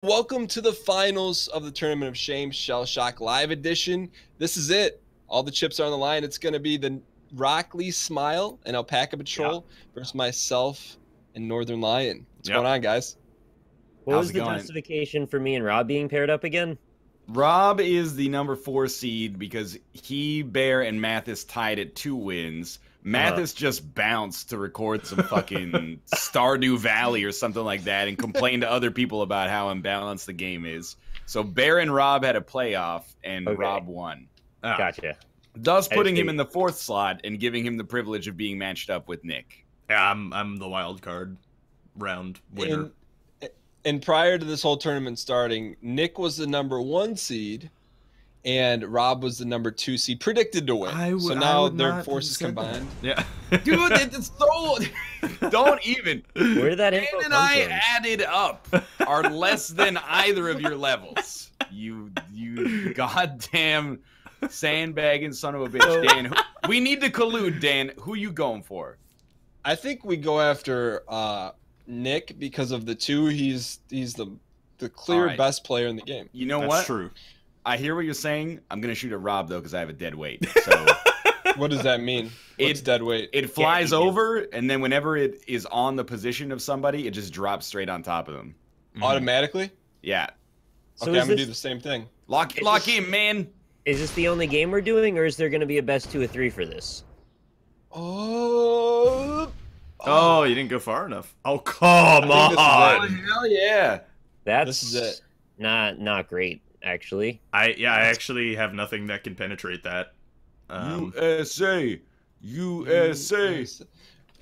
Welcome to the finals of the Tournament of Shame Shellshock Live Edition. This is it. All the chips are on the line. It's going to be the Rock Lee Smile and Alpaca Patrol versus myself and Northern Lion. What's going on, guys? What was the justification for me and Rob being paired up again? Rob is the number 4 seed because he, Bear, and Mathis tied at 2 wins. Mathis just bounced to record some fucking Stardew Valley or something like that and complained to other people about how imbalanced the game is. So Bear and Rob had a playoff, and Rob won. Gotcha. Thus putting him in the 4th slot and giving him the privilege of being matched up with Nick. Yeah, I'm the wild card round winner. And prior to this whole tournament starting, Nick was the number 1 seed, and Rob was the number 2 seed, predicted to win. So now their forces combined. Yeah, dude, it's so. Don't even. Where did that info Dan and come I from? added up are less than either of your levels. You goddamn sandbagging son of a bitch, Dan. We need to collude, Dan. Who you going for? I think we go after Nick because of the 2. He's the clear best player in the game. You know That's what? True. I hear what you're saying. I'm gonna shoot at Rob though because I have a dead weight. So what does that mean? What's dead weight? It flies over, and then whenever it is on the position of somebody, it just drops straight on top of them. Automatically? Yeah. So okay, I'm gonna do the same thing. Lock in, man. Is this the only game we're doing, or is there going to be a best 2 or 3 for this? Oh, you didn't go far enough. Oh, come on. Hell yeah. This is it. Not great, actually. I actually have nothing that can penetrate that. USA.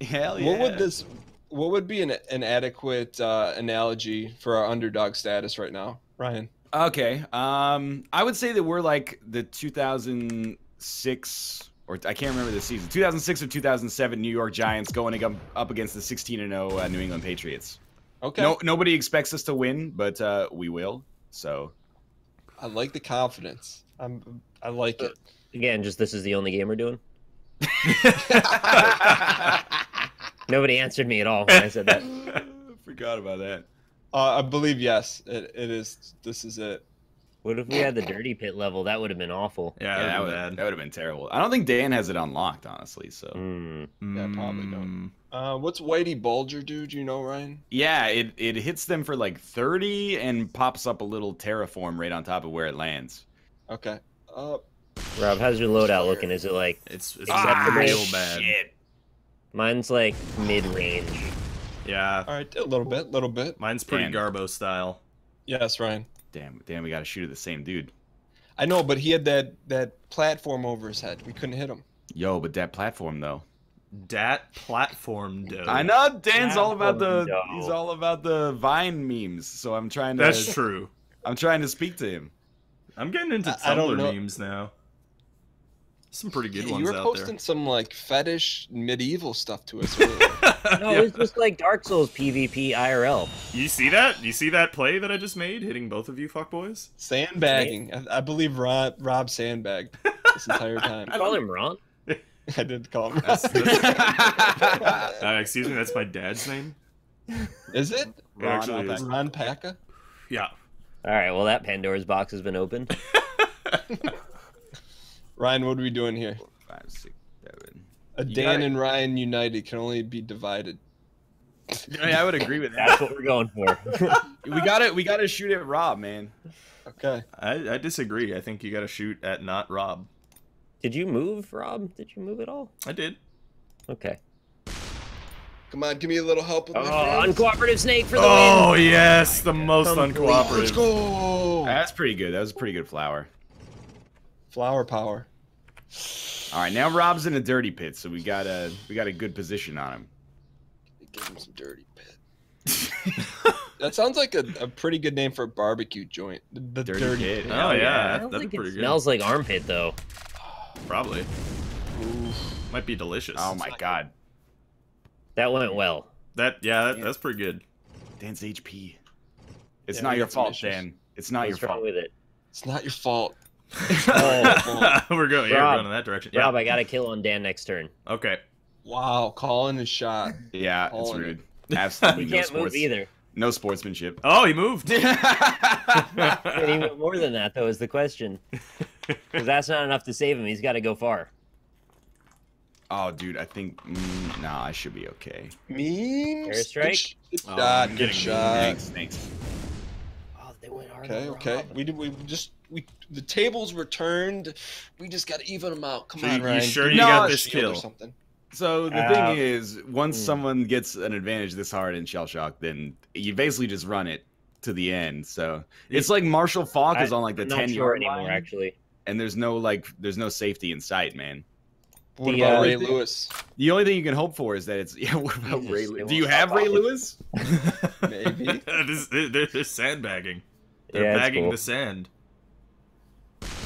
Hell yeah. What would be an adequate analogy for our underdog status right now, Ryan? Okay. I would say that we're like the 2006, or I can't remember the season, 2006 or 2007 New York Giants going up against the 16-0 New England Patriots. Okay. Nobody expects us to win, but we will. So. I like the confidence. I like it. Again, just this is the only game we're doing. Nobody answered me at all when I said that. Forgot about that. I believe yes. It is. This is it. What if we had the dirty pit level? That would have been awful. Yeah, that would have been terrible. I don't think Dan has it unlocked, honestly. So yeah, probably don't. What's Whitey Bulger do? Do you know, Ryan? Yeah, it hits them for like 30 and pops up a little terraform right on top of where it lands. Okay. Rob, how's your loadout looking? Is it like it's acceptable? real bad. Shit. Mine's like mid-range. Yeah. All right, a little bit. Mine's pretty Garbo style. Yes, Ryan. Damn, we got to shoot at the same dude. I know, but he had that platform over his head. We couldn't hit him. Yo, but that platform though. Dat platform dough. I know Dan's all about he's all about the Vine memes. So I'm trying to. That's true. I'm trying to speak to him. I'm getting into Tumblr memes now. Some pretty good ones you were out posting there. some like fetish medieval stuff to us earlier. No, it's just like Dark Souls PvP IRL. You see that? You see that play that I just made, hitting both of you fuckboys? Sandbagging. I believe Rob sandbagged this entire time. I call him Ron. I did call him. Excuse me, that's my dad's name. Is it? Actually, Ron Packa? Yeah. All right, well, that Pandora's box has been opened. Ryan, what are we doing here? 5, 6, 7. Dan and Ryan united can only be divided. Yeah, I would agree with that. That's what we're going for. we gotta shoot at Rob, man. Okay. I disagree. I think you got to shoot at not Rob. Did you move, Rob? Did you move at all? I did. Okay. Come on, give me a little help with my friends. Uncooperative snake for the Oh, win! yes, the most Complete. uncooperative. Let's go! That's pretty good. That was a pretty good flower. Flower power. All right, now Rob's in a dirty pit, so we got a good position on him. Give him some dirty pit. That sounds like a pretty good name for a barbecue joint. The dirty pit. Oh, yeah. I don't That'd think be pretty it good. smells like armpit, though. Probably. Oof. Might be delicious. Oh my god. That went well. That's pretty good. Dan's HP. It's Yeah, not we your got some fault, issues. Dan. It's not your What's wrong fault. with it? It's not your fault. we're going in that direction. Rob, Yeah. I got a kill on Dan next turn. Okay. Wow, calling his shot. Yeah, it's Calling rude. it. Absolutely He no can't move sports. either. No sportsmanship. Oh, he moved. And even more than that, though, is the question. Because that's not enough to save him. He's got to go far. Oh, dude, I think... nah, I should be okay. Memes? Airstrike? Good shot. Good shot. Thanks. Oh, they went hard. Okay. The tables were turned. We just got to even them out. Come on, You Ryan. sure you No, got this Shield or kill? something. So the thing is, once someone gets an advantage this hard in Shellshock, then you basically just run it to the end. So it's like Marshall Falk is on like the 10-yard line, anymore, actually. and there's no safety in sight, man. What about Ray Lewis? The only thing you can hope for is that it's what about Jesus, Ray? they Do you won't have stop Ray off. Lewis? Maybe. They're sandbagging. They're Yeah, it's bagging cool. the sand.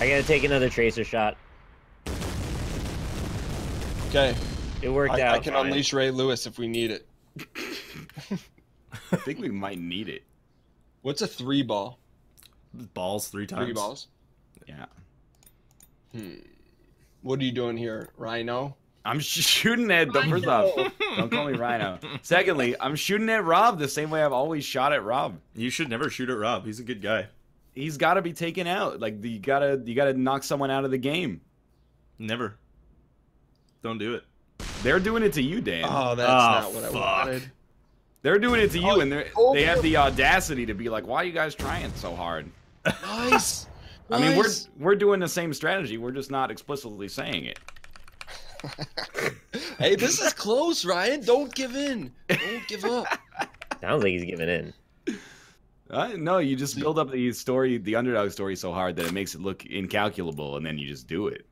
I got to take another tracer shot. Okay. It worked out. I can fine. unleash Ray Lewis if we need it. I think we might need it. What's a 3-ball? Balls 3 times. 3 balls? Yeah. What are you doing here, Rhino? I'm shooting at the first off. Don't call me Rhino. Secondly, I'm shooting at Rob the same way I've always shot at Rob. You should never shoot at Rob. He's a good guy. He's got to be taken out. Like you gotta knock someone out of the game. Never. Don't do it. They're doing it to you, Dan. Oh, that's not what I fuck. wanted. They're doing it to you, and oh, they have the audacity to be like, "Why are you guys trying so hard?" Nice. I mean, Nice. we're doing the same strategy. We're just not explicitly saying it. Hey, this is close, Ryan. Don't give in. Don't give up. Sounds like he's giving in. No, you just build up the story, the underdog story, so hard that it makes it look incalculable, and then you just do it.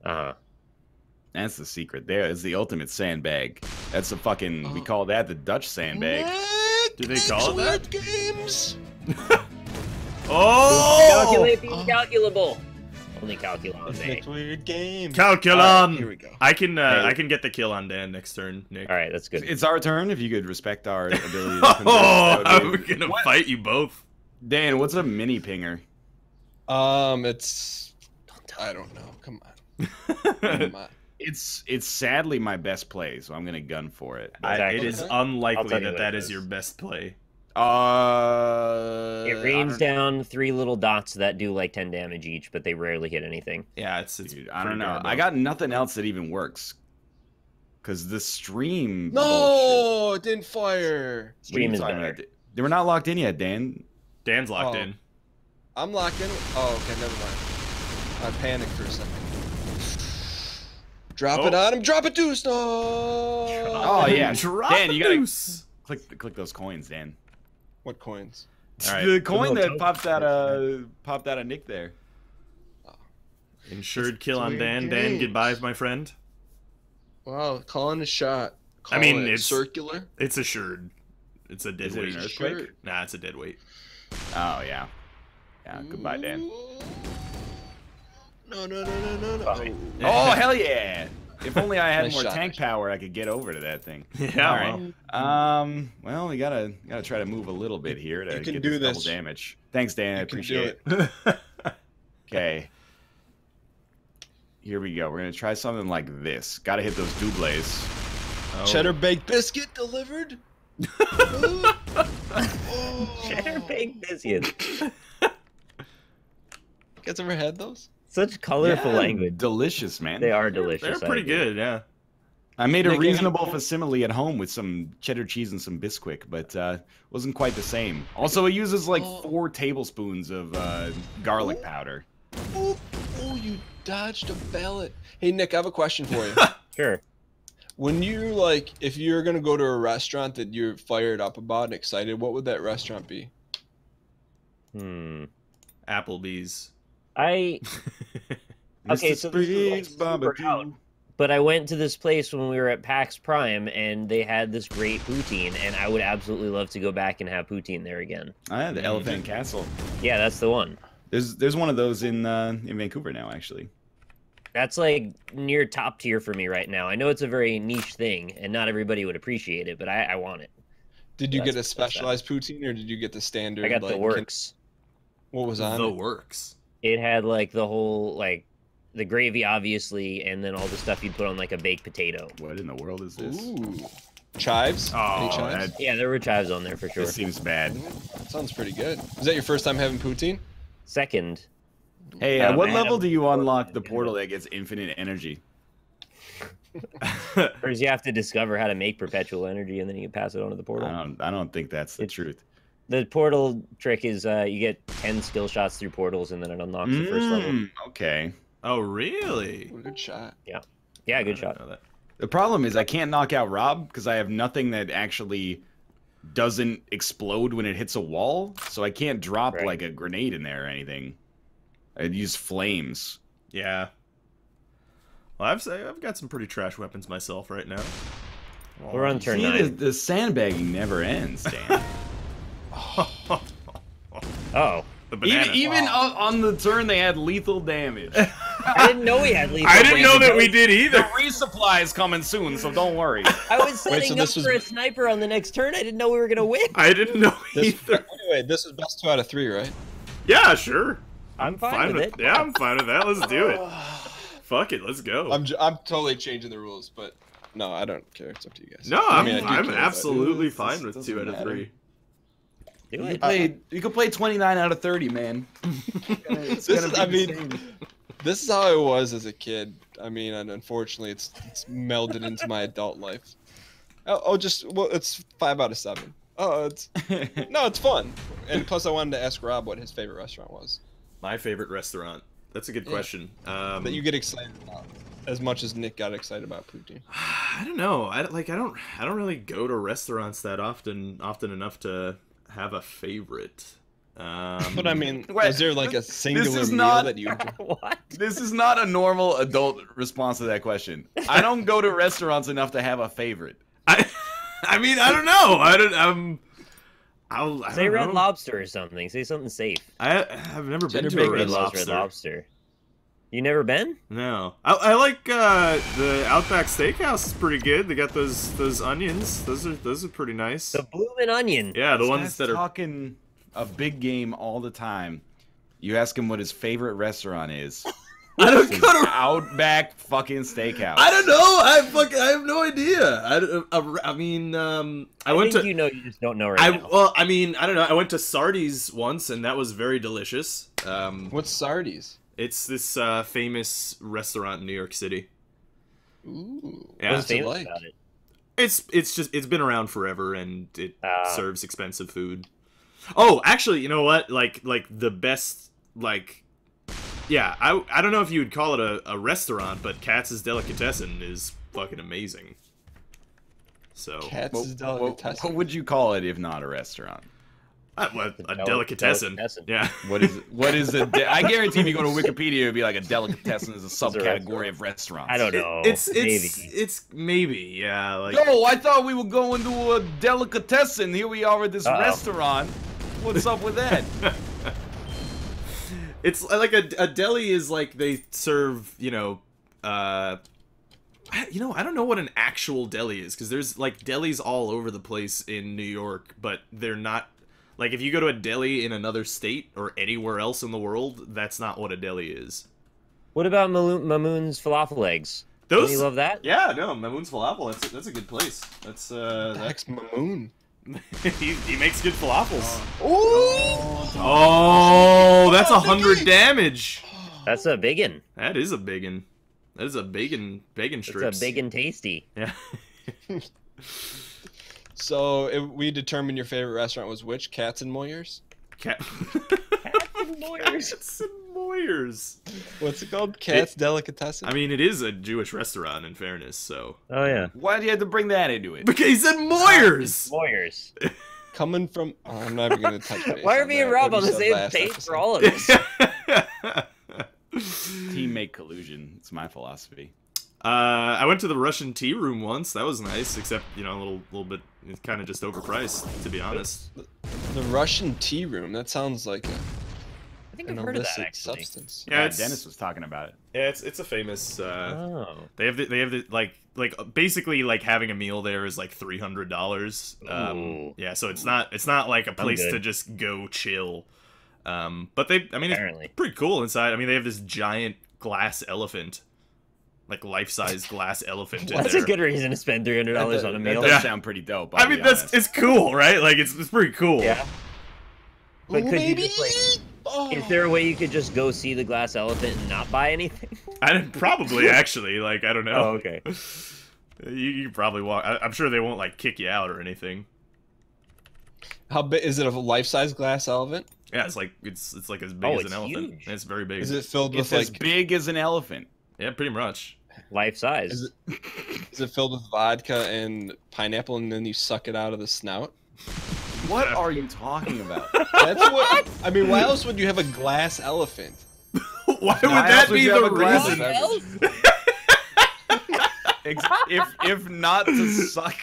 Uh-huh. That's the secret. There is the ultimate sandbag. That's the fucking. We call that the Dutch sandbag. Do they call it that? Games. Oh! Calculate the incalculable. Only calculon, eh? Next weird game. Calculon. Here we go. I can get the kill on Dan next turn, Nick. All right, that's good. It's our turn. If you could respect our ability. To Oh, converse, I'm gonna fight you both. Dan, what's a mini pinger? It's. I don't know. Come on. It's sadly my best play, so I'm gonna gun for it. It is unlikely tell you that what that it is is. your best play. It rains down 3 little dots that do like 10 damage each, but they rarely hit anything. Yeah, it's Dude, I pretty don't know. darn low. I got nothing else that even works. Cause the stream. No, it didn't fire. Stream is bullshit. better. They were not locked in yet, Dan. Dan's locked Oh. in. I'm locked in. Oh, okay, never mind. I panicked for a second. Drop it on him. Drop it, Deuce. No. Oh yeah, Drop Dan, the you gotta deuce. click those coins, Dan. What coins? All right. The coin that popped out of Nick there. Insured kill on weird Dan. Dan, games. goodbye, my friend. Wow, calling a shot. I mean, Calling it it's circular. It's assured. It's a dead Is it weight. an earthquake? Sure. Nah, it's a dead weight. Oh yeah. Yeah. Goodbye, Dan. No. Oh hell yeah! If only I had Nice more shot, tank nice shot. power, I could get over to that thing. Yeah. All right. Well, we gotta try to move a little bit here to You can get do this this. double damage. Thanks, Dan. I You can appreciate do it. Okay. Here we go. We're gonna try something like this. Gotta hit those doubles. Oh. Cheddar baked biscuit delivered. Cheddar baked biscuits. You guys ever had those? Such colorful language. Delicious, man. They are delicious. They're pretty good, yeah. I made a Nick, reasonable facsimile at home with some cheddar cheese and some Bisquick, but wasn't quite the same. Also, it uses like 4 tablespoons of garlic powder. Oh, you dodged a ballot. Hey, Nick, I have a question for you. Sure. When you if you're gonna go to a restaurant that you're fired up about and excited, what would that restaurant be? Applebee's. Okay, so this is like super out. But I went to this place when we were at PAX Prime, and they had this great poutine, and I would absolutely love to go back and have poutine there again. Ah, the Elephant Castle. Yeah, that's the one. There's one of those in Vancouver now, actually. That's like near top tier for me right now. I know it's a very niche thing, and not everybody would appreciate it, but I want it. Did you That's- get a specialized poutine, or did you get the standard? I got the works. What was on The it? works. It had like the whole the gravy, obviously, and then all the stuff you'd put on like a baked potato. What in the world is this? Ooh. chives? Any chives? Yeah, there were chives on there for sure. This seems bad. That sounds pretty good. Is that your first time having poutine? Second. Hey, at what level do you unlock the portal that gets infinite energy? First, you have to discover how to make perpetual energy, and then you can pass it on to the portal. I don't think that's the truth. The portal trick is you get 10 skill shots through portals, and then it unlocks the first level. Okay. Oh, really? What a good shot. Yeah. Yeah, good shot. The problem is I can't knock out Rob because I have nothing that actually doesn't explode when it hits a wall, so I can't drop like a grenade in there or anything. I'd use flames. Yeah. Well, I've got some pretty trash weapons myself right now. We're on turn 9. The sandbagging never ends, Dan. Oh. Even on the turn, they had lethal damage. I didn't know we had lethal I damage. didn't know that we did either. The resupply is coming soon, so don't worry. I was setting up for a sniper on the next turn. I didn't know we were going to win. I didn't know either. Anyway, this is best 2 out of 3, right? Yeah, sure. I'm fine with it. Yeah, I'm fine with that. Let's do it. Fuck it, let's go. I'm totally changing the rules, but no, I don't care. It's up to you guys. No, I'm absolutely fine with 2 out of 3. Do it. You can play 29 out of 30, man. This is how I was as a kid. I mean, and unfortunately, it's melded into my adult life. It's 5 out of 7. It's fun. And plus, I wanted to ask Rob what his favorite restaurant was. My favorite restaurant. That's a good question. That you get excited about as much as Nick got excited about poutine. I don't know. I don't really go to restaurants that often enough to have a favorite. But I mean, is there like a singular meal that you enjoy? What? This is not a normal adult response to that question. I don't go to restaurants enough to have a favorite. I mean, I don't know. Say Red Lobster or something. Say something safe. I've never been to a Red Lobster. Red Lobster. You never been? No. I like the Outback Steakhouse is pretty good. They got those onions. Those are pretty nice. The bloomin' onion. Yeah, the ones that are talking a big game all the time. You ask him what his favorite restaurant is. I don't go to Outback fucking Steakhouse. I don't know. I have no idea. I mean, I went to. You know, you just don't know right now. Well, I mean, I don't know. I went to Sardi's once, and that was very delicious. What's Sardi's? It's this famous restaurant in New York City. Ooh. Yeah. What's famous about it? It's been around forever, and it serves expensive food. Oh, actually, you know what? Like the best Yeah, I don't know if you would call it a restaurant, but Katz's Delicatessen is fucking amazing. So Katz's Delicatessen. What would you call it if not a restaurant? A delicatessen. Yeah. What is I guarantee if you go to Wikipedia, it'd be like a delicatessen is a subcategory of restaurants. I don't know. It's maybe, yeah. Like. No, I thought we were going to a delicatessen. Here we are at this restaurant. What's up with that? It's like a deli is like they serve, I don't know what an actual deli is, because there's like delis all over the place in New York, but they're not, like if you go to a deli in another state or anywhere else in the world, that's not what a deli is. What about Mamoon's falafel eggs? Those, don't you love that? Yeah, no, Mamoon's falafel, that's a good place. That's Mamoon. he makes good falafels. Oh, that's 100 damage. That's a biggin. That is a biggin. That is a bacon strips. It's a big and tasty. Yeah. So we determined your favorite restaurant was which? Katz and Moyer's? Katz and Moyer's. Katz and Moyer's. What's it called? Katz Delicatessen? I mean, it is a Jewish restaurant, in fairness, so... Oh, yeah. Why do you have to bring that into it? Because he said Moyer's! Moyer's. Coming from... Oh, I'm never going to touch base. Why are me and Rob on the same page for all of this? Teammate collusion. It's my philosophy. I went to the Russian tea room once. That was nice, except, a little bit... It's kind of just overpriced, to be honest. The Russian tea room? That sounds like I think I've heard of that, actually. Substance. Yeah, Dennis was talking about it. Yeah, it's a famous. They have the like basically like having a meal there is like $300. Yeah, so it's not like a place to just go chill. But it's pretty cool inside. I mean, they have this giant glass elephant. like life-size glass elephant in That's there. a good reason to spend $300 on a meal. That does sound pretty dope. I mean, it's cool, right? Like it's pretty cool. Yeah. But Ooh, could you baby. just is there a way you could just go see the glass elephant and not buy anything? Probably actually. Like I don't know. Oh, okay. You probably walk. I'm sure they won't like kick you out or anything. How big is it? A life-size glass elephant? Yeah, it's like as big as an elephant. Huge. It's very big. Is it filled It's with as like? big as an elephant. Yeah, pretty much. Life size. Is it filled with vodka and pineapple, and then you suck it out of the snout? What are you talking about? That's what. I mean, why else would you have a glass elephant? Why would Why that else would be you have the a glass reason? If not to suck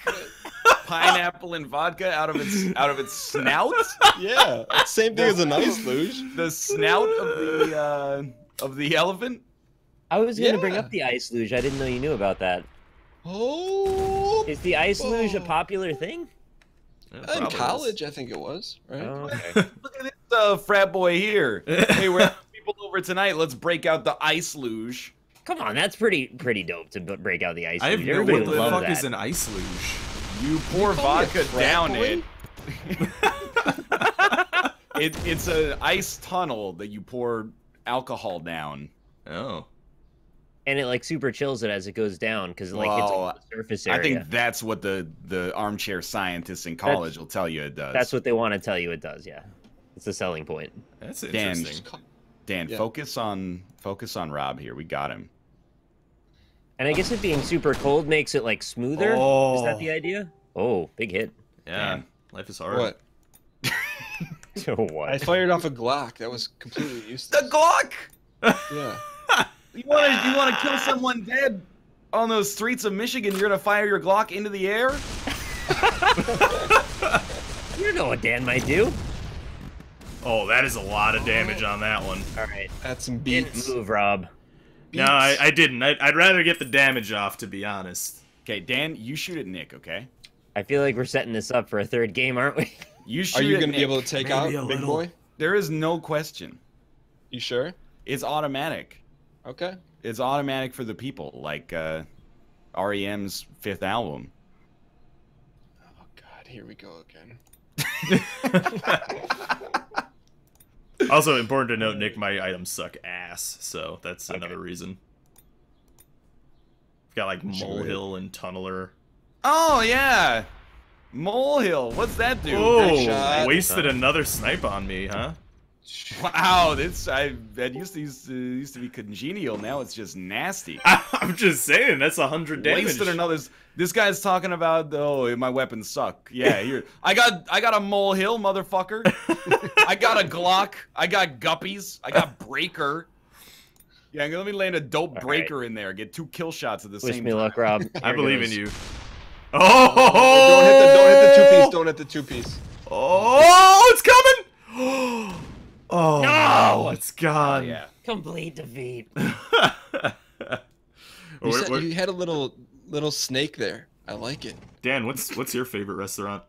pineapple and vodka out of its snout, Yeah, it's same thing as an ice luge. the snout of the elephant. I was going to bring Yeah. up the ice luge. I didn't know you knew about that. Oh, Is the ice luge a popular thing? Yeah, in probably is. college, I think it was. Right? Oh, okay. Look at this frat boy here. Hey, we're having people over tonight. Let's break out the ice luge. Come on, that's pretty dope to break out the ice I have luge. no Everybody what would the love fuck that. is an ice luge. You pour call me a vodka frat down boy? it. It's an ice tunnel that you pour alcohol down. Oh. And it like super chills it as it goes down because like it's Well, on the surface area. I think that's what the armchair scientists in college will tell you it does. That's what they want to tell you it does. Yeah, it's a selling point. That's Dan, interesting. Dan, Yeah. focus on Rob here. We got him. And I guess it being super cold makes it like smoother. Is Oh. that the idea? Oh, big hit. Yeah. Dan. Life is hard. What? What? I fired off a Glock. That was completely useless. The Glock. Yeah. You want to kill someone dead on those streets of Michigan? You're gonna fire your Glock into the air? You know what Dan might do. Oh, that is a lot of damage on that one. All right, Add some didn't beats. move, Rob. No, I didn't. I'd rather get the damage off, to be honest. Okay, Dan, you shoot at Nick. Okay. I feel like we're setting this up for a third game, aren't we? You shoot. Are you at gonna be Nick. able to take Maybe out a Big little. Boy? There is no question. You sure? It's automatic. Okay. It's automatic for the people, like REM's 5th album. Oh God, here we go again. Also, important to note, Nick, my items suck ass, so that's another reason. I've got like Molehill and Tunneler. Oh yeah, Molehill. What's that do? Oh, shot. wasted another snipe on me, huh? Wow, that used to be congenial. Now it's just nasty. I'm just saying, that's 100 damage. Wasted another. This guy's talking about, oh, my weapons suck. Yeah, here I got a Molehill, motherfucker. I got a Glock. I got Guppies. I got Breaker. Yeah, let me land a dope All Breaker in there. Get 2 kill shots at the Wish same me time. luck, Rob. I Here believe in goes. you. Don't Oh! hit the 2-piece. Don't hit the 2-piece. Oh, it's coming! Oh, No! it's gone. Yeah. Complete defeat. You had a little snake there. I like it. Dan, what's your favorite restaurant?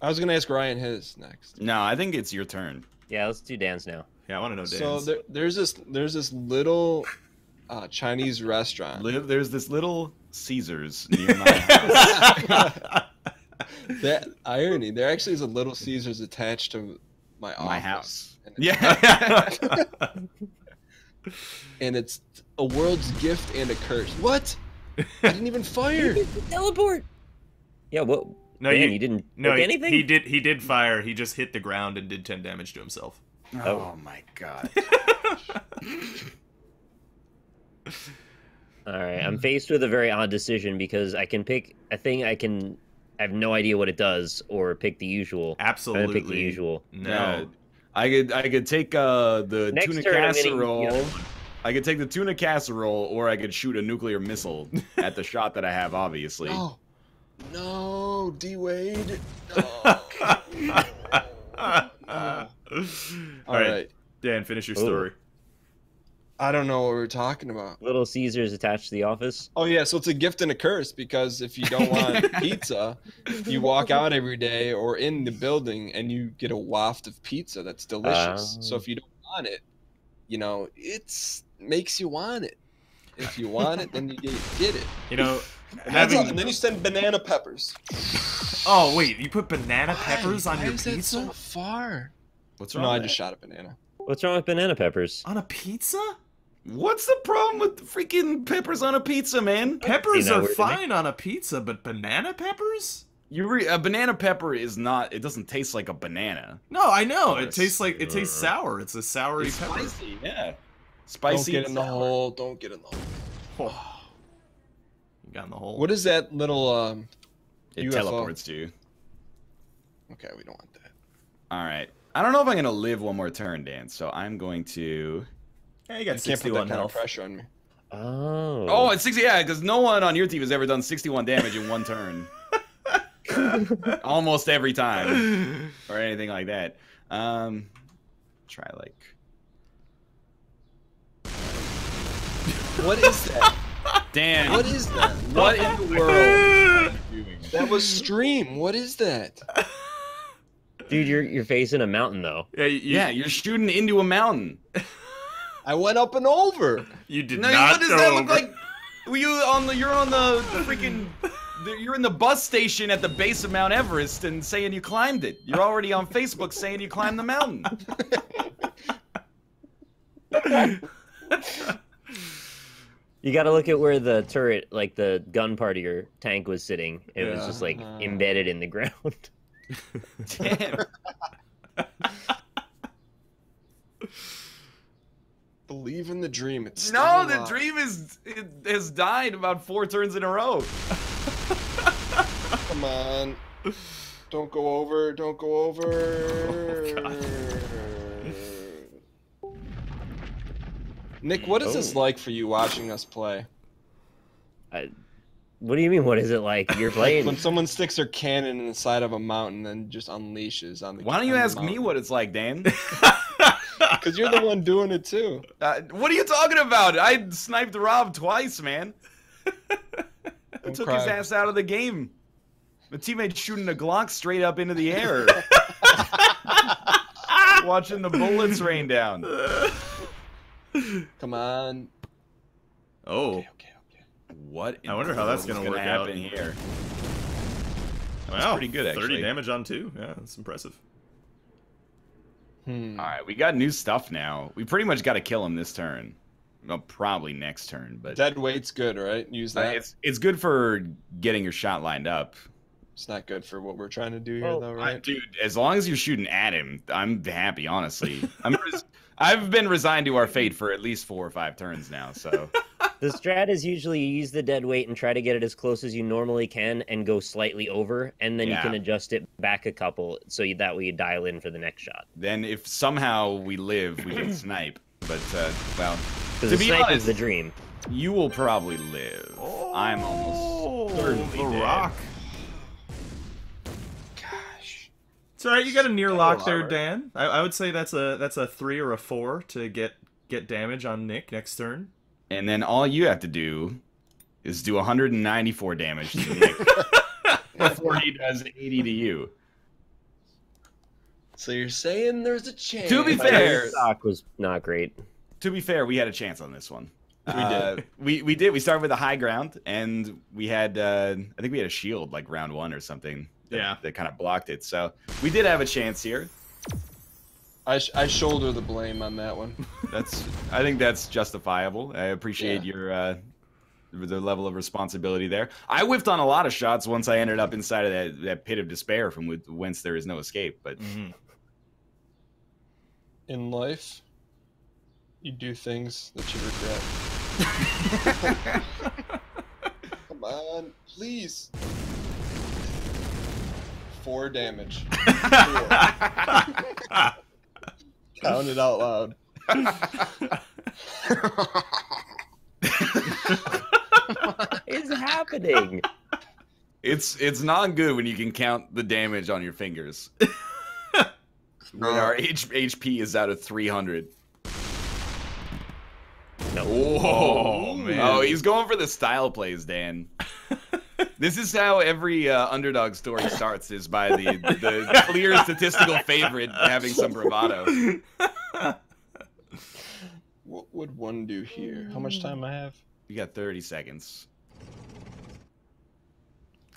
I was gonna ask Ryan his next. No, I think it's your turn. Yeah, let's do Dan's now. Yeah, I want to know So Dan's. there's this little Chinese restaurant. There's this little Caesars near my house. That irony. There actually is a Little Caesars attached to my office. My house. And Yeah. and it's a world's gift and a curse. What? I didn't even fire. Teleport. Yeah, what? No, Dan, you didn't No, pick anything? he did fire. He just hit the ground and did 10 damage to himself. Oh my god. All right, I'm faced with a very odd decision because I can pick a thing I have no idea what it does, or pick the usual. Absolutely. I'm gonna pick the usual. No. I could take the Next tuna turn, I'm getting the casserole. other one. I could take the tuna casserole, or I could shoot a nuclear missile at the shot that I have, obviously. Oh. No, D Wade. No. All All right. Dan, finish your Ooh. story. I don't know what we're talking about. Little Caesars attached to the office. Oh yeah, so it's a gift and a curse because if you don't want pizza, you walk out every day or in the building and you get a waft of pizza that's delicious. So if you don't want it, it's makes you want it. If you want it, then you get it. You know, And then you send banana peppers. Oh wait, you put banana peppers on your pizza? So far. What's wrong? No, with I just that? shot a banana. What's wrong with banana peppers? On a pizza? What's the problem with freaking peppers on a pizza, man? Peppers are fine on a pizza, but banana peppers? A banana pepper is not. It doesn't taste like a banana. No, I know. It tastes sour. It's a soury pepper. Spicy, yeah. Spicy. Don't get in the hole. Don't get in the hole. Oh. You got in the hole. What is that little It UFO? teleports to you. Okay, we don't want that. All right. I don't know if I'm gonna live one more turn, Dan. So I'm going to. Yeah, you got Can't put that 61 kind of health. pressure on me. Oh. Oh, it's 60. Yeah, because no one on your team has ever done 61 damage in one turn. Almost every time, or anything like that. Try like. What is that? Dan, What is that? what in the world are you doing? That was stream. What is that? Dude, you're facing a mountain though. Yeah, Yeah, you're shooting into a mountain. I went up and over. You did No, not what does go that over. look like? You're on the freaking. You're in the bus station at the base of Mount Everest and saying you climbed it. You're already on Facebook saying you climbed the mountain. You got to look at where the turret, like the gun part of your tank, was sitting. It was just like embedded in the ground. Damn. Believe in the dream. It's No, still the alive. dream has died about 4 turns in a row. Come on. Don't go over. Don't go over. Nick, what is this like for you watching us play? What do you mean? What is it like? You're playing. When someone sticks their cannon in the side of a mountain and just unleashes on the. Why don't you ask me what it's like, Dan? Because you're the one doing it too. What are you talking about? I sniped Rob twice, man. I took his ass out of the game. My teammate shooting a Glock straight up into the air. Watching the bullets rain down. Come on. Oh. Okay. What? I wonder how that's gonna work out. happen here. Wow, pretty good, actually. 30 damage on 2. Yeah, that's impressive. All right, we got new stuff now. We pretty much got to kill him this turn. Well, probably next turn, but Dead weight's good, right? Use that. it's good for getting your shot lined up. It's not good for what we're trying to do here, though, right? Dude, as long as you're shooting at him, I'm happy. Honestly, I've been resigned to our fate for at least 4 or 5 turns now. So The strat is usually you use the dead weight and try to get it as close as you normally can and go slightly over, and then you can adjust it back a couple so that way you dial in for the next shot. then, if somehow we live, we can snipe. But well, Because to the be snipe honest, is the dream. you will probably live. I'm almost certainly the dead. rock. Gosh. It's all right. You got a near lock there, armor. Dan. I would say that's a 3 or a 4 to get damage on Nick next turn. And then all you have to do is do 194 damage to Nick before he does 80 to you. So you're saying there's a chance. To be My fair, stock was not great. we had a chance on this one. We did. We did. We started with a high ground, and we had I think we had a shield like round 1 or something. That kind of blocked it. So we did have a chance here. I shoulder the blame on that one. I think that's justifiable. I appreciate your the level of responsibility there. I whiffed on a lot of shots once I ended up inside of that pit of despair from whence there is no escape. But In life, you do things that you regret. Come on, please. 4 damage. 4. Count it out loud. What is happening? It's not good when you can count the damage on your fingers. When our HP is out of 300. No. Oh, man. Oh, he's going for the style plays, Dan. This is how every underdog story starts, is by the clear statistical favorite having some bravado. What would one do here? How much time I have? You got 30 seconds.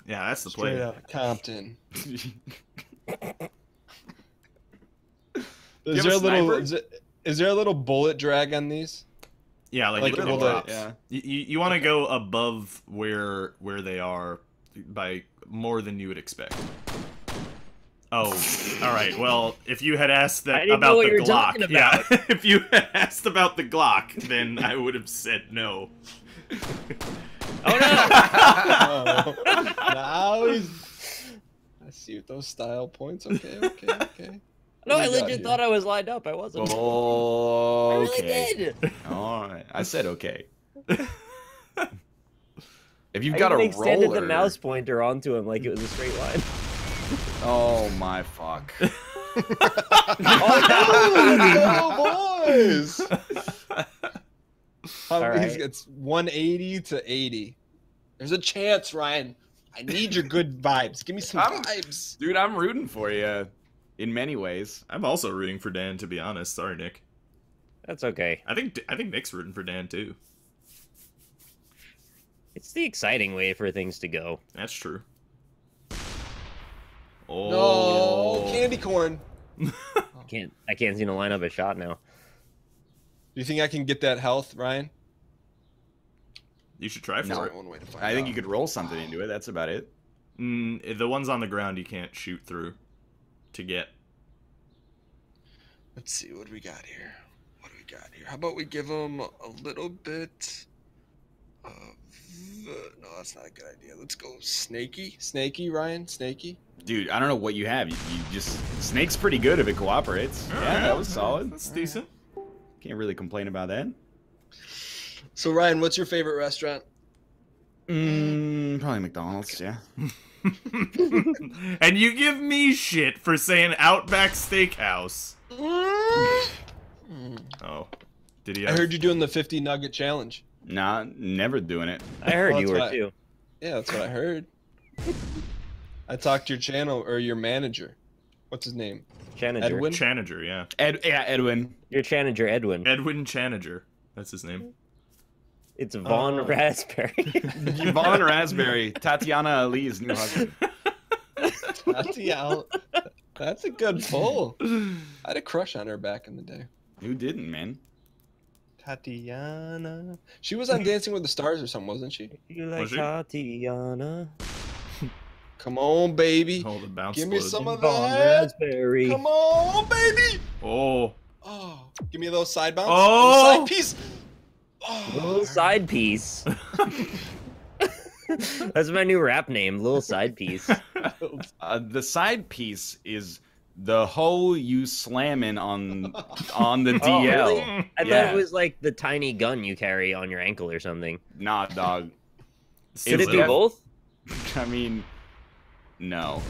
Yeah, that's the Straight play. out of Compton. you have a sniper? Is there a little bullet drag on these? Yeah, like it little, drops. yeah. You want to go above where they are by more than you would expect. Oh, all right. Well, if you had asked that about the Glock, yeah, if you had asked about the Glock, then I would have said no. Oh no! Now he's. I see with those style points. Okay. No, I legit thought I was lined up. I wasn't. Oh, I really did. All right. I said okay. If you've I got a even extended roller, the mouse pointer onto him like it was a straight line. Oh my fuck! Oh, boys! Right. It's 180 to 80. There's a chance, Ryan. I need your good vibes. Give me some vibes, dude. I'm rooting for you in many ways. I'm also rooting for Dan, to be honest. Sorry, Nick. That's okay. I think Nick's rooting for Dan too. It's the exciting way for things to go. That's true. Oh, no, candy corn. I can't seem to line up a shot now. Do you think I can get that health, Ryan? You should try for it. One way to find I think out. you could roll something into it. That's about it. The ones on the ground you can't shoot through to get. Let's see what we got here. How about we give him a little bit of... No, that's not a good idea. Let's go snaky. Snaky, Ryan. Snaky. Dude, I don't know what you have. You just... Snake's pretty good if it cooperates. Yeah, that was solid. That's decent. Can't really complain about that. So, Ryan, what's your favorite restaurant? Probably McDonald's, yeah. And you give me shit for saying Outback Steakhouse. Oh. Did he? I heard you doing the 50 nugget challenge. Nah, never doing it. I heard you were too. Yeah, that's what I heard. I talked to your channel or your manager. What's his name? Chanager. Edwin? Chanager, yeah. Edwin. Your Chanager, Edwin. Edwin Chanager. That's his name. It's Vaughn Raspberry. Vaughn Raspberry. Tatiana Ali's new husband. Tatiana. That's a good pull. I had a crush on her back in the day. Who didn't, man? Tatiana. She was on Dancing with the Stars or something, wasn't she? You like Tatiana? Come on, baby. Oh, the bounce Give me load. some of Vaughn that. Raspberry. Come on, baby. Oh. Oh, give me a little side bounce. Oh. Little side piece. Oh. Little side piece. That's my new rap name, Little Side Piece. The side piece is the hole you slamming on the DL. Oh, really? I Yeah. thought it was like the tiny gun you carry on your ankle or something. Nah, dog. Could it be both? I mean, no.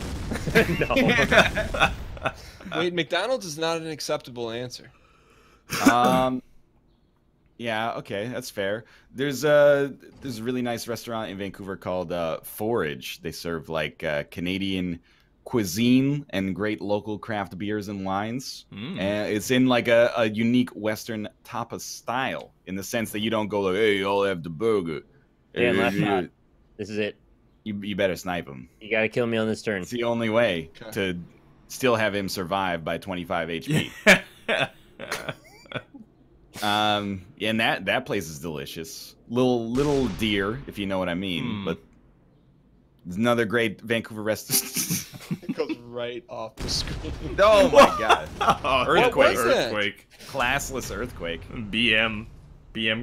No. Wait, McDonald's is not an acceptable answer. Yeah, okay, that's fair. There's a really nice restaurant in Vancouver called Forage. They serve like Canadian cuisine and great local craft beers and wines. And it's in like a unique Western tapas style, in the sense that you don't go like, hey, I'll have the burger. Dan, last shot. This is it. You better snipe him. You gotta kill me on this turn. It's the only way to still have him survive by 25 HP. And that place is delicious. Little deer, if you know what I mean. But it's another great Vancouver restaurant. It goes right off the screen. Oh my god! Earthquake! Earthquake! Classless earthquake! BM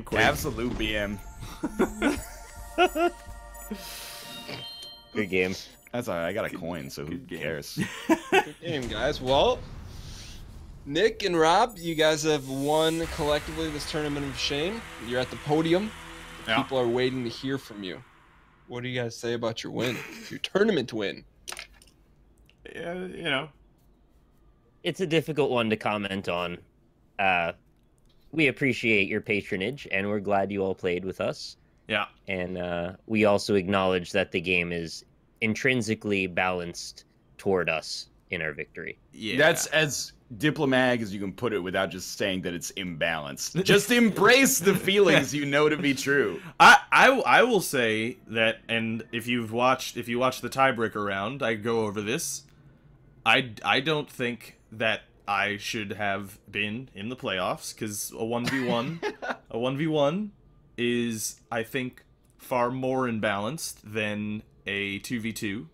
quake! Absolute BM. Good game. That's alright. I got a coin, so who cares? Good game, guys. Well, Nick and Rob, you guys have won collectively this tournament of shame. You're at the podium. Yeah. People are waiting to hear from you. What do you guys say about your win? Your tournament win? Yeah, you know. It's a difficult one to comment on. We appreciate your patronage, and we're glad you all played with us. Yeah. And we also acknowledge that the game is intrinsically balanced toward us in our victory. Yeah. That's as diplomatic as you can put it without just saying that it's imbalanced. Just embrace the feelings you know to be true. I will say that, and if you watch the tiebreaker round, I go over this. I don't think that I should have been in the playoffs, because a 1v1 is, I think, far more imbalanced than a 2v2.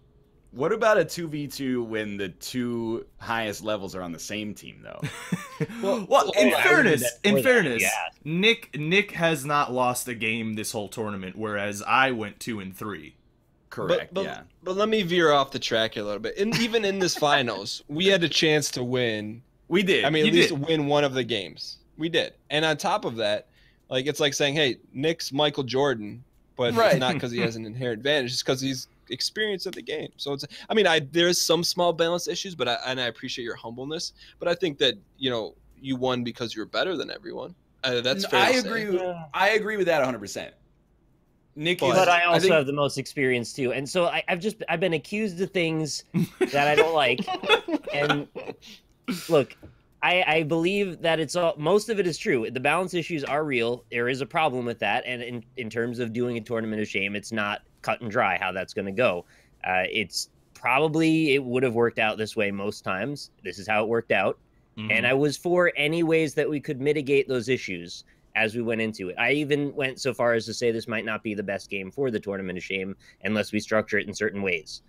What about a 2v2 when the two highest levels are on the same team, though? well, in fairness, yeah. Nick has not lost a game this whole tournament, whereas I went 2-3. Correct. But let me veer off the track here a little bit. Even in this finals, we had a chance to win. We did. I mean, at least win one of the games. We did. And on top of that, like, it's like saying, hey, Nick's Michael Jordan, but it's not because he has an inherent advantage. It's because he's experienced at the game. So it's, I mean, there's some small balance issues, but I appreciate your humbleness. But I think that, you know, you won because you're better than everyone. That's fair. I agree with that 100%. Nick, but I also have the most experience too, and so I've been accused of things that I don't like. And look, I believe that most of it is true. The balance issues are real. There is a problem with that, and in terms of doing a tournament of shame, it's not cut and dry how that's going to go. It would have worked out this way most times. This is how it worked out, and I was for any ways that we could mitigate those issues as we went into it. I even went so far as to say this might not be the best game for the tournament of shame unless we structure it in certain ways.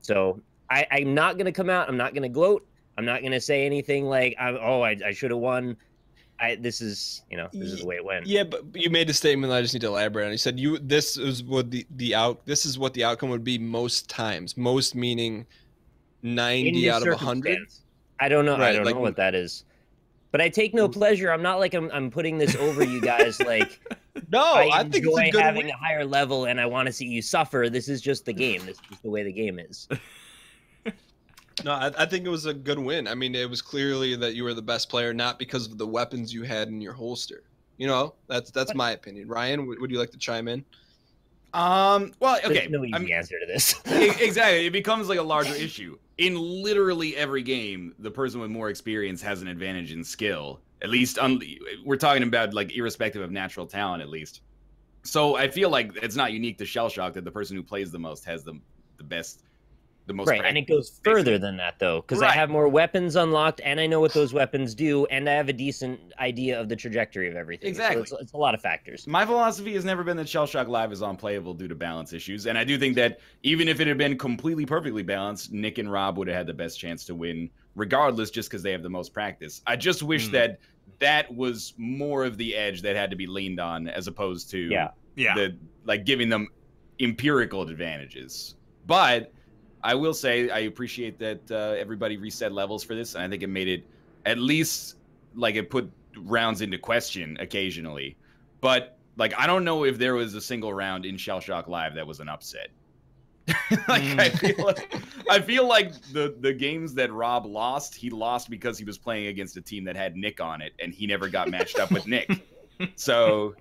So I'm not going to come out. I'm not going to gloat. I'm not going to say anything like, I should have won. This is the way it went. Yeah, but you made a statement that I just need to elaborate on. You said this is what this is what the outcome would be most times. Most meaning 90 out of 100. I don't know. Right, I don't know what that is. But I take no pleasure. I'm not like I'm putting this over you guys. Like, no, I think it's a good having a higher level, and I want to see you suffer. This is just the game. This is the way the game is. No, I think it was a good win. I mean, it was clearly that you were the best player, not because of the weapons you had in your holster. You know, that's my opinion. Ryan, would you like to chime in? Well, okay. There's no easy answer to this. Exactly. It becomes like a larger issue. In literally every game, the person with more experience has an advantage in skill. At least, we're talking about, like, irrespective of natural talent, at least. So I feel like it's not unique to Shellshock that the person who plays the most has the best, the most right, and it goes further than that, though, because I have more weapons unlocked, and I know what those weapons do, and I have a decent idea of the trajectory of everything. Exactly. So it's a lot of factors. My philosophy has never been that Shellshock Live is unplayable due to balance issues, and I do think that even if it had been completely perfectly balanced, Nick and Rob would have had the best chance to win, regardless, just because they have the most practice. I just wish that was more of the edge that had to be leaned on, as opposed to giving them empirical advantages. But I will say I appreciate that everybody reset levels for this, and I think it made it at least, like, it put rounds into question occasionally. But, like, I don't know if there was a single round in Shellshock Live that was an upset. I feel like the games that Rob lost, he lost because he was playing against a team that had Nick on it, and he never got matched up with Nick. So,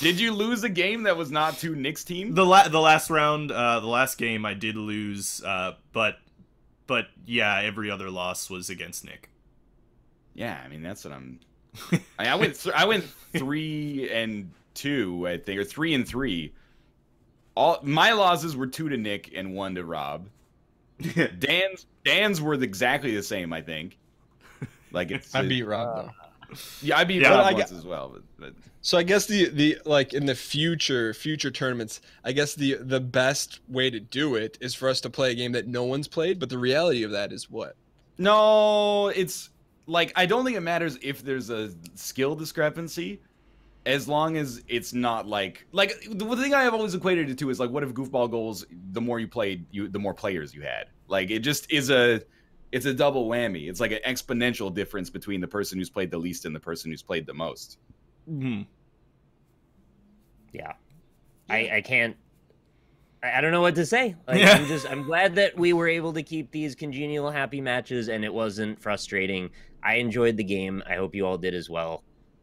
did you lose a game that was not to Nick's team? The last round, the last game, I did lose, but yeah, every other loss was against Nick. Yeah, I mean, that's what I went 3-2, I think, or 3-3. All my losses were 2 to Nick and 1 to Rob. Dan's were exactly the same, I think. Like, I beat Rob though. Yeah, I beat Rob once as well. But so I guess the like in the future tournaments, I guess the best way to do it is for us to play a game that no one's played. But the reality of that is what? No, it's like, I don't think it matters if there's a skill discrepancy, as long as it's not like the thing I have always equated it to is, like, what if goofball goals, the more you played, the more players you had. Like, it just is it's a double whammy. It's like an exponential difference between the person who's played the least and the person who's played the most. Yeah. I can't. I don't know what to say. Like, I'm glad that we were able to keep these congenial, happy matches, and it wasn't frustrating. I enjoyed the game. I hope you all did as well.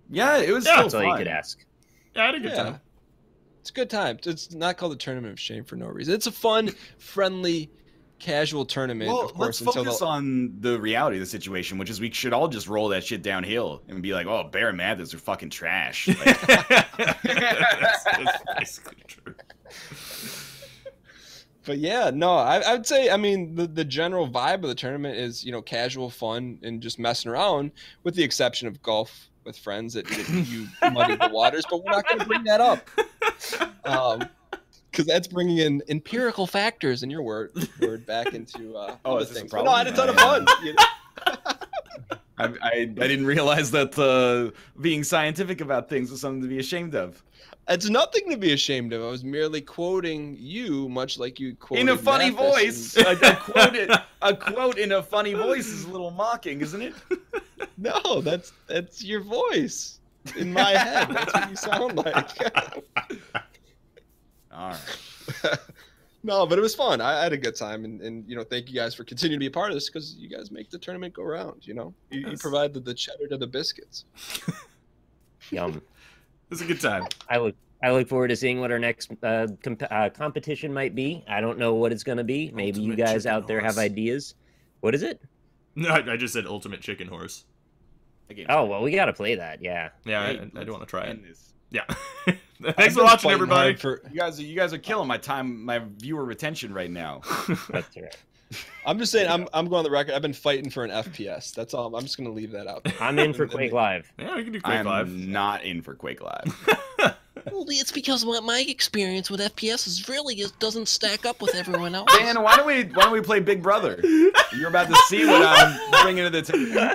Yeah, it was. That's all you could ask. Yeah, I had a good time. It's a good time. It's not called the Tournament of Shame for no reason. It's a fun, friendly casual tournament, Well, of course. let's focus on the reality of the situation, which is we should all just roll that shit downhill and be like, "Oh, Bear and Mathis are fucking trash." Like, that's basically true. But yeah, no, I would say, I mean, the general vibe of the tournament is, you know, casual fun and just messing around, with the exception of golf with friends that you muddy the waters. But we're not going to bring that up, because that's bringing in empirical factors in your word back into other things. But no, I had a ton of fun. You know? I didn't realize that being scientific about things was something to be ashamed of. It's nothing to be ashamed of. I was merely quoting you, much like you quoted in a funny Mathis voice. A quote in a funny voice is a little mocking, isn't it? No, that's your voice in my head. That's what you sound like. All right. No, but it was fun. I had a good time, and you know, thank you guys for continuing to be a part of this, because you guys make the tournament go round. You know, you provide the cheddar to the biscuits. Yum. It was a good time. I look forward to seeing what our next competition might be. I don't know what it's going to be. Maybe you guys out there have ideas. What is it? No, I just said Ultimate Chicken Horse. Oh, well, we got to play that. Yeah. Yeah, I do want to try it. This. Yeah. Thanks for watching, everybody. You guys are killing my viewer retention right now. That's right. I'm just saying, I'm going on the record. I've been fighting for an FPS. That's all. I'm just going to leave that out there. I'm in for Quake Live. Yeah, we can do Quake Live. I'm not in for Quake Live. Well, it's because my experience with FPS is really doesn't stack up with everyone else. Dan, why don't we play Big Brother? You're about to see what I'm bringing to the table.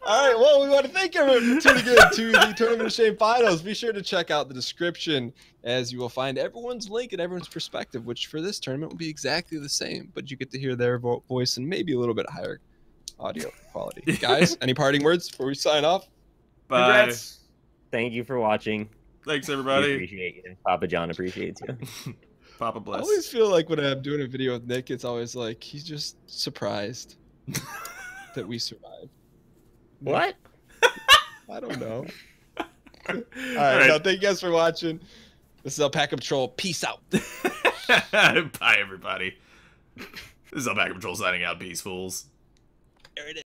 All right, well, we want to thank everyone for tuning in to the Tournament of Shame Finals. Be sure to check out the description, as you will find everyone's link and everyone's perspective, which for this tournament will be exactly the same, but you get to hear their voice and maybe a little bit higher audio quality. Guys, any parting words before we sign off? Bye. Congrats. Thank you for watching. Thanks, We everybody. appreciate you. Papa John appreciates you. Papa I bless. always feel like when I'm doing a video with Nick, it's always like he's just surprised that we survived. What? I don't know. All right, no, thank you guys for watching. This is Alpaca Patrol. Peace out. Bye, everybody. This is Alpaca Patrol signing out. Peace, fools. There it is.